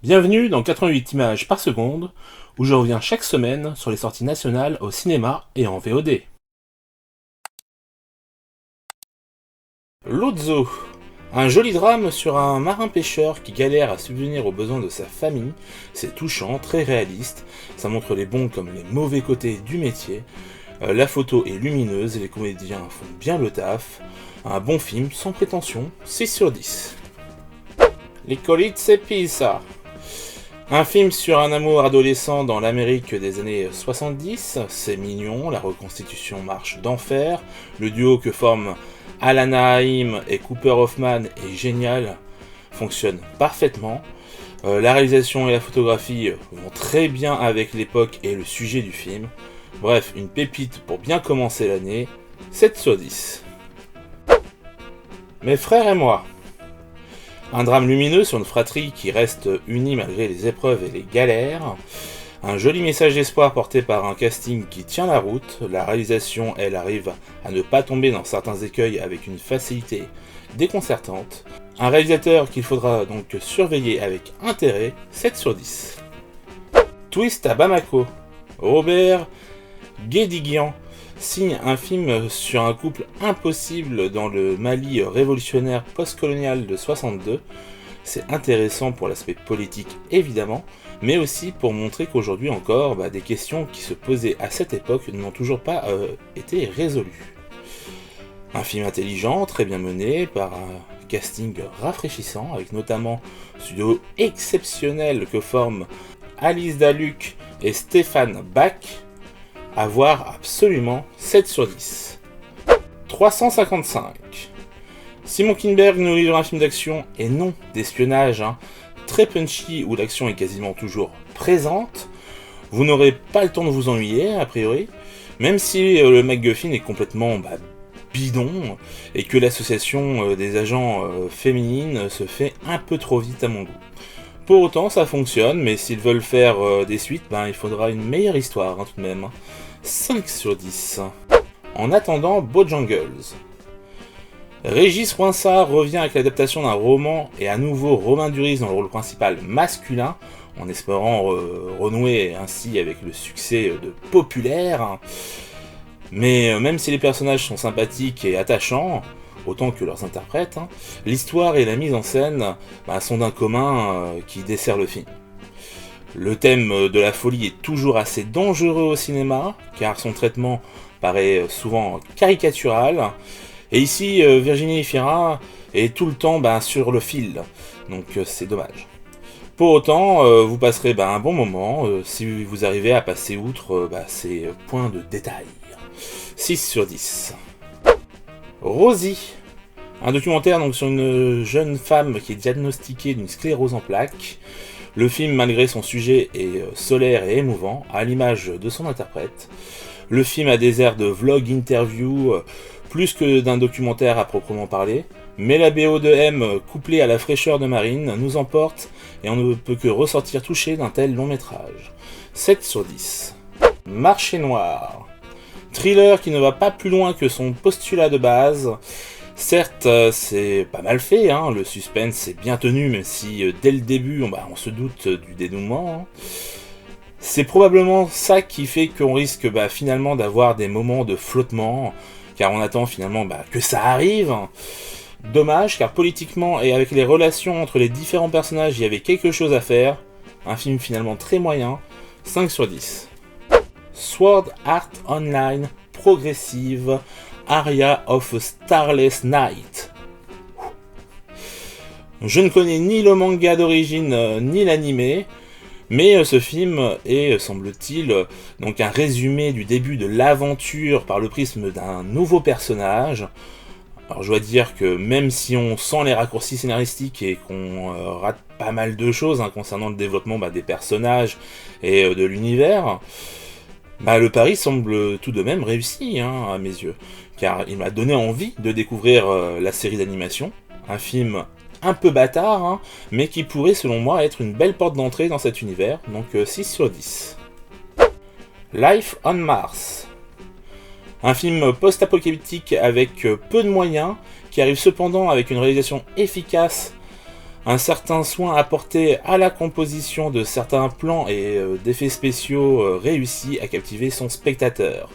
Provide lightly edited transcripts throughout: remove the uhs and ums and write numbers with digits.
Bienvenue dans 88 images par seconde, où je reviens chaque semaine sur les sorties nationales au cinéma et en VOD. L'Ozzo, un joli drame sur un marin pêcheur qui galère à subvenir aux besoins de sa famille. C'est touchant, très réaliste, ça montre les bons comme les mauvais côtés du métier. La photo est lumineuse et les comédiens font bien le taf. Un bon film sans prétention, 6 sur 10. Les Colize Pizza. Un film sur un amour adolescent dans l'Amérique des années 70, c'est mignon, la reconstitution marche d'enfer, le duo que forment Alana Haim et Cooper Hoffman est génial, fonctionne parfaitement, la réalisation et la photographie vont très bien avec l'époque et le sujet du film, bref, une pépite pour bien commencer l'année, 7 sur 10. Mes frères et moi. Un drame lumineux sur une fratrie qui reste unie malgré les épreuves et les galères. Un joli message d'espoir porté par un casting qui tient la route. La réalisation, elle, arrive à ne pas tomber dans certains écueils avec une facilité déconcertante. Un réalisateur qu'il faudra donc surveiller avec intérêt, 7 sur 10. Twist à Bamako. Robert Guédiguian signe un film sur un couple impossible dans le Mali révolutionnaire post-colonial de 62. C'est intéressant pour l'aspect politique évidemment, mais aussi pour montrer qu'aujourd'hui encore, des questions qui se posaient à cette époque n'ont toujours pas été résolues. Un film intelligent, très bien mené, par un casting rafraîchissant, avec notamment ce duo exceptionnel que forment Alice Daluc et Stéphane Bach. À voir absolument, 7 sur 10. 355. Simon Kinberg nous livre un film d'action et non d'espionnage, très punchy où l'action est quasiment toujours présente. Vous n'aurez pas le temps de vous ennuyer, a priori, même si le MacGuffin est complètement bidon et que l'association des agents féminines se fait un peu trop vite à mon goût. Pour autant, ça fonctionne, mais s'ils veulent faire des suites, il faudra une meilleure histoire tout de même. 5 sur 10. En attendant, Bojangles. Régis Roinsard revient avec l'adaptation d'un roman et à nouveau Romain Duris dans le rôle principal masculin, en espérant renouer ainsi avec le succès de Populaire. Mais même si les personnages sont sympathiques et attachants, autant que leurs interprètes, l'histoire et la mise en scène sont d'un commun qui dessert le film. Le thème de la folie est toujours assez dangereux au cinéma, car son traitement paraît souvent caricatural, et ici Virginie Fira est tout le temps sur le fil, donc c'est dommage. Pour autant, vous passerez un bon moment si vous arrivez à passer outre ces points de détail. 6 sur 10. Rosie. Un documentaire donc sur une jeune femme qui est diagnostiquée d'une sclérose en plaques. Le film, malgré son sujet, est solaire et émouvant, à l'image de son interprète. Le film a des airs de vlog interview, plus que d'un documentaire à proprement parler, mais la BO de M, couplée à la fraîcheur de Marine, nous emporte et on ne peut que ressortir touché d'un tel long métrage. 7 sur 10. Marché noir. Thriller qui ne va pas plus loin que son postulat de base. Certes, c'est pas mal fait, le suspense est bien tenu, même si dès le début, on se doute du dénouement. C'est probablement ça qui fait qu'on risque finalement d'avoir des moments de flottement, car on attend finalement que ça arrive. Dommage, car politiquement et avec les relations entre les différents personnages, il y avait quelque chose à faire. Un film finalement très moyen, 5 sur 10. Sword Art Online, progressive, Aria of a Starless Night. Je ne connais ni le manga d'origine ni l'anime, mais ce film est, semble-t-il, donc un résumé du début de l'aventure par le prisme d'un nouveau personnage. Alors je dois dire que même si on sent les raccourcis scénaristiques et qu'on rate pas mal de choses concernant le développement des personnages et de l'univers, le pari semble tout de même réussi à mes yeux, car il m'a donné envie de découvrir la série d'animation, un film un peu bâtard, mais qui pourrait selon moi être une belle porte d'entrée dans cet univers, donc 6 sur 10. Life on Mars. Un film post-apocalyptique avec peu de moyens, qui arrive cependant avec une réalisation efficace Un certain soin apporté à la composition de certains plans et d'effets spéciaux réussit à captiver son spectateur,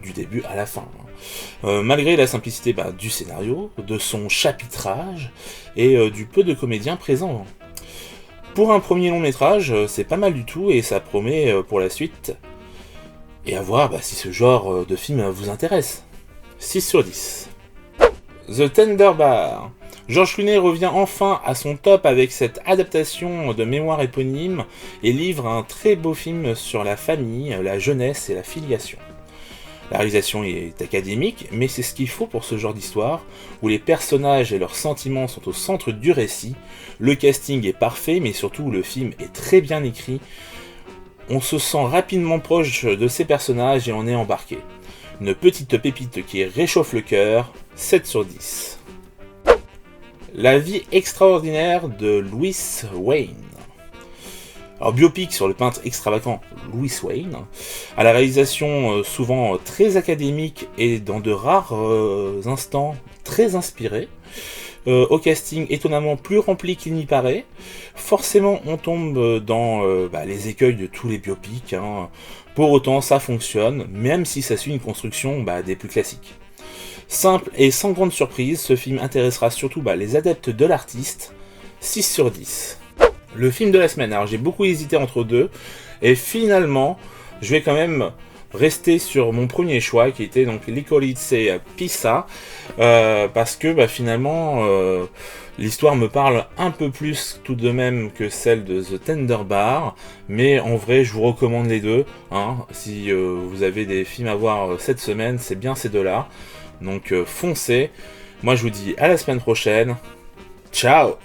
du début à la fin. Malgré la simplicité du scénario, de son chapitrage et du peu de comédiens présents. Pour un premier long métrage, c'est pas mal du tout et ça promet pour la suite. Et à voir si ce genre de film vous intéresse. 6 sur 10. The Tender Bar. George Clooney revient enfin à son top avec cette adaptation de mémoire éponyme et livre un très beau film sur la famille, la jeunesse et la filiation. La réalisation est académique, mais c'est ce qu'il faut pour ce genre d'histoire, où les personnages et leurs sentiments sont au centre du récit, le casting est parfait, mais surtout le film est très bien écrit. On se sent rapidement proche de ces personnages et on est embarqué. Une petite pépite qui réchauffe le cœur, 7 sur 10. La vie extraordinaire de Louis Wayne. Alors, biopic sur le peintre extravagant Louis Wayne, à la réalisation souvent très académique et dans de rares instants très inspirés, au casting étonnamment plus rempli qu'il n'y paraît. Forcément, on tombe dans les écueils de tous les biopics. Pour autant, ça fonctionne, même si ça suit une construction des plus classiques. Simple et sans grande surprise, ce film intéressera surtout les adeptes de l'artiste, 6 sur 10. Le film de la semaine, alors j'ai beaucoup hésité entre deux, et finalement, je vais quand même rester sur mon premier choix, qui était donc Licorice Pizza, parce que finalement, l'histoire me parle un peu plus tout de même que celle de The Tender Bar, mais en vrai, je vous recommande les deux. Si vous avez des films à voir cette semaine, c'est bien ces deux-là. Donc foncez. Moi je vous dis à la semaine prochaine. Ciao!